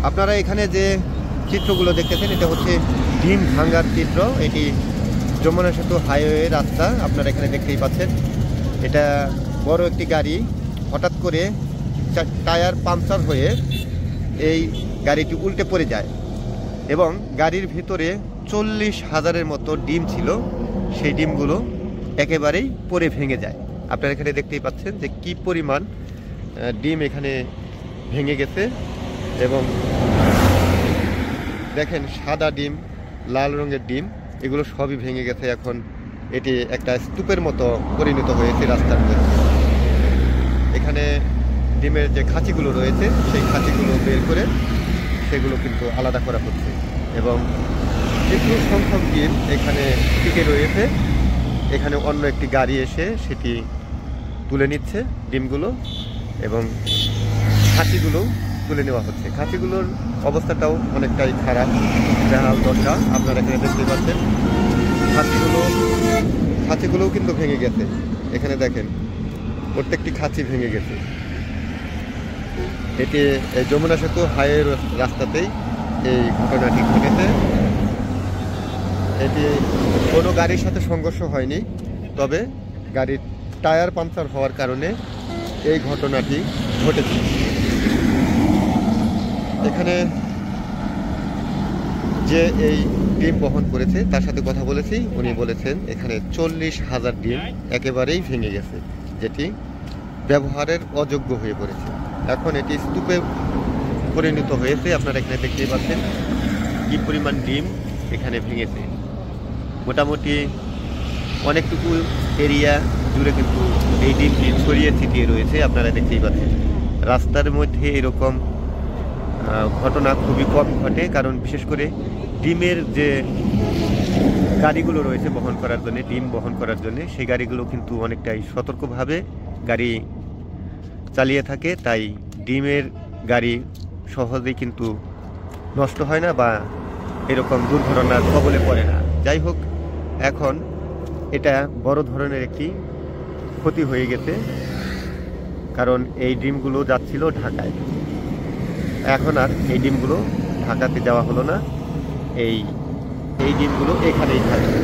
আপনারা এখানে যে চিত্রগুলো দেখতেছেন এটা হচ্ছে ডিম ভাঙ্গার চিত্র। এটি যমুনা সেতু হাইওয়ে রাস্তা, আপনারা এখানে দেখতেই পাচ্ছেন। এটা বড় একটি গাড়ি হঠাৎ করে টায়ার পাংচার হয়ে এই গাড়িটি উল্টে পড়ে যায় এবং গাড়ির ভিতরে 40,000-এর মতো ডিম ছিল। সেই ডিমগুলো একেবারেই পড়ে ভেঙে যায়। আপনারা এখানে দেখতেই পাচ্ছেন যে কি পরিমাণ ডিম এখানে ভেঙে গেছে এবং দেখেন সাদা ডিম, লাল রঙের ডিম, এগুলো সবই ভেঙে গেছে। এখন এটি একটা স্তূপের মতো পরিণত হয়েছে রাস্তার মধ্যে। এখানে ডিমের যে খাঁচিগুলো রয়েছে সেই খাঁচিগুলো বের করে সেগুলো কিন্তু আলাদা করা হচ্ছে এবং কিছু সংখ্যক ডিম এখানে টিকে রয়েছে। এখানে অন্য একটি গাড়ি এসে সেটি তুলে নিচ্ছে ডিমগুলো এবং খাঁচিগুলো তুলে নেওয়া হচ্ছে। খাঁচিগুলোর অবস্থাটাও অনেকটাই খারাপ, বেহাল দশা। আপনারা এখানে দেখতে পাচ্ছেন খাঁচিগুলোও কিন্তু ভেঙে গেছে। এখানে দেখেন প্রত্যেকটি খাঁচি ভেঙে গেছে। এটি এই যমুনা সেতু হাইওয়ে রাস্তাতেই এই ঘটনাটি ঘটেছে। এটি কোনো গাড়ির সাথে সংঘর্ষ হয়নি, তবে গাড়ির টায়ার পাংচার হওয়ার কারণে এই ঘটনাটি ঘটেছে। এখানে যে এই ডিম বহন করেছে তার সাথে কথা বলেছি, উনি বলেছেন এখানে 40,000 ডিম একেবারেই ভেঙে গেছে, যেটি ব্যবহারের অযোগ্য হয়ে পড়েছে। এখন এটি স্তূপে পরিণত হয়েছে। আপনারা এখানে দেখতেই পাচ্ছেন কি পরিমাণ ডিম এখানে ভেঙেছে। মোটামুটি অনেকটুকু এরিয়া জুড়ে কিন্তু এই ডিমটি ছড়িয়ে ছিটিয়ে রয়েছে। আপনারা দেখতেই পাচ্ছেন রাস্তার মধ্যে এরকম ঘটনা খুবই কম ঘটে, কারণ বিশেষ করে ডিমের যে গাড়িগুলো রয়েছে বহন করার জন্য, ডিম বহন করার জন্য, সেই গাড়িগুলো কিন্তু অনেকটাই সতর্কভাবে গাড়ি চালিয়ে থাকে। তাই ডিমের গাড়ি সহজেই কিন্তু নষ্ট হয় না বা এরকম দুর্ঘটনার কবলে পড়ে না। যাই হোক, এখন এটা বড় ধরনের একটি ক্ষতি হয়ে গেছে, কারণ এই ডিমগুলো যাচ্ছিল ঢাকায়। এখন আর এই ডিমগুলো ঢাকাতে দেওয়া হলো না, এই ডিমগুলো এখানেই থাকবে।